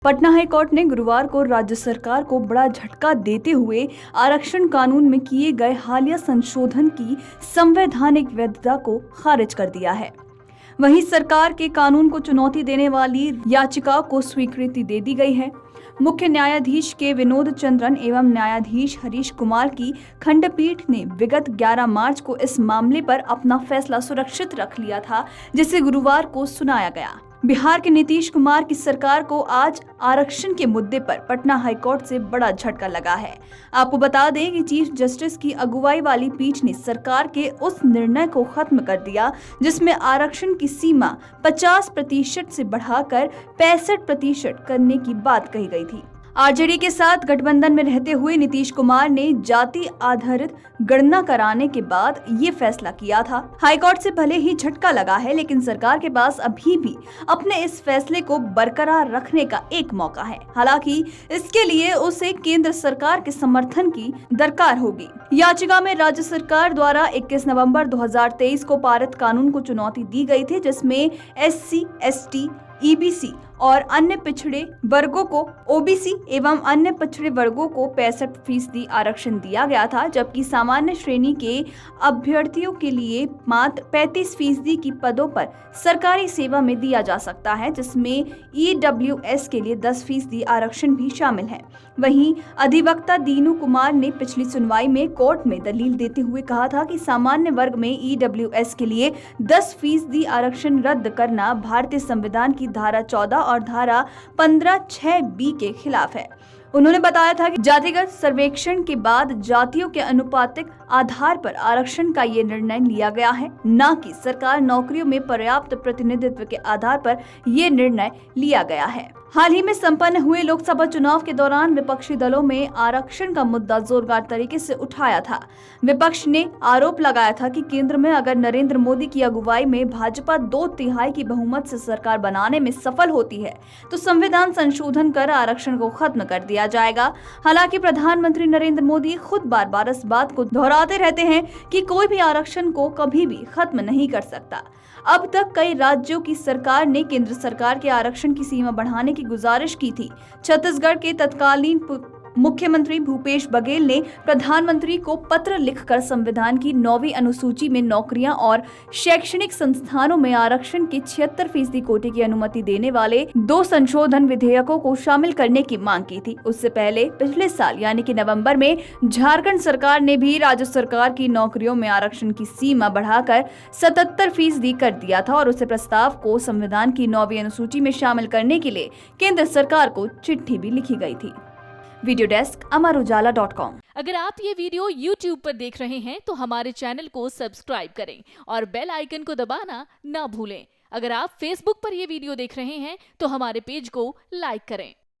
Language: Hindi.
पटना हाई कोर्ट ने गुरुवार को राज्य सरकार को बड़ा झटका देते हुए आरक्षण कानून में किए गए हालिया संशोधन की संवैधानिक वैधता को खारिज कर दिया है। वहीं सरकार के कानून को चुनौती देने वाली याचिका को स्वीकृति दे दी गई है। मुख्य न्यायाधीश के विनोद चंद्रन एवं न्यायाधीश हरीश कुमार की खंडपीठ ने विगत 11 मार्च को इस मामले पर अपना फैसला सुरक्षित रख लिया था, जिसे गुरुवार को सुनाया गया। बिहार के नीतीश कुमार की सरकार को आज आरक्षण के मुद्दे पर पटना हाईकोर्ट से बड़ा झटका लगा है। आपको बता दें कि चीफ जस्टिस की अगुवाई वाली पीठ ने सरकार के उस निर्णय को खत्म कर दिया जिसमें आरक्षण की सीमा 50% से बढ़ाकर 65% करने की बात कही गई थी। आरजेडी के साथ गठबंधन में रहते हुए नीतीश कुमार ने जाति आधारित गणना कराने के बाद ये फैसला किया था। हाईकोर्ट से भले ही झटका लगा है, लेकिन सरकार के पास अभी भी अपने इस फैसले को बरकरार रखने का एक मौका है। हालांकि इसके लिए उसे केंद्र सरकार के समर्थन की दरकार होगी। याचिका में राज्य सरकार द्वारा 21 नवंबर 2023 को पारित कानून को चुनौती दी गई थी, जिसमें SC, ST, EBC और अन्य पिछड़े वर्गों को OBC एवं अन्य पिछड़े वर्गों को 65% आरक्षण दिया गया था, जबकि सामान्य श्रेणी के अभ्यर्थियों के लिए मात्र 35% की पदों पर सरकारी सेवा में दिया जा सकता है, जिसमें EWS के लिए 10% आरक्षण भी शामिल है। वहीं अधिवक्ता दीनू कुमार ने पिछली सुनवाई में कोर्ट में दलील देते हुए कहा था कि सामान्य वर्ग में EWS के लिए 10% आरक्षण रद्द करना भारतीय संविधान की धारा 14 और धारा 15(6)B के खिलाफ है। उन्होंने बताया था कि जातिगत सर्वेक्षण के बाद जातियों के अनुपातिक आधार पर आरक्षण का ये निर्णय लिया गया है, न कि सरकार नौकरियों में पर्याप्त प्रतिनिधित्व के आधार पर ये निर्णय लिया गया है। हाल ही में संपन्न हुए लोकसभा चुनाव के दौरान विपक्षी दलों में आरक्षण का मुद्दा जोरदार तरीके से उठाया था। विपक्ष ने आरोप लगाया था कि केंद्र में अगर नरेंद्र मोदी की अगुवाई में भाजपा 2/3 की बहुमत से सरकार बनाने में सफल होती है तो संविधान संशोधन कर आरक्षण को खत्म कर दिया जाएगा। हालांकि प्रधानमंत्री नरेंद्र मोदी खुद बार-बार इस बात को दोहराते रहते हैं कि कोई भी आरक्षण को कभी भी खत्म नहीं कर सकता। अब तक कई राज्यों की सरकार ने केंद्र सरकार के आरक्षण की सीमा बढ़ाने की गुजारिश की थी। छत्तीसगढ़ के तत्कालीन मुख्यमंत्री भूपेश बघेल ने प्रधानमंत्री को पत्र लिखकर संविधान की 9वीं अनुसूची में नौकरियां और शैक्षणिक संस्थानों में आरक्षण के 76% कोटे की अनुमति देने वाले 2 संशोधन विधेयकों को शामिल करने की मांग की थी। उससे पहले पिछले साल यानी कि नवंबर में झारखंड सरकार ने भी राज्य सरकार की नौकरियों में आरक्षण की सीमा बढ़ाकर 77% कर दिया था और उस प्रस्ताव को संविधान की 9वीं अनुसूची में शामिल करने के लिए केंद्र सरकार को चिट्ठी भी लिखी गई थी। वीडियो डेस्क अमरउजाला.com। अगर आप ये वीडियो YouTube पर देख रहे हैं तो हमारे चैनल को सब्सक्राइब करें और बेल आइकन को दबाना ना भूलें। अगर आप Facebook पर ये वीडियो देख रहे हैं तो हमारे पेज को लाइक करें।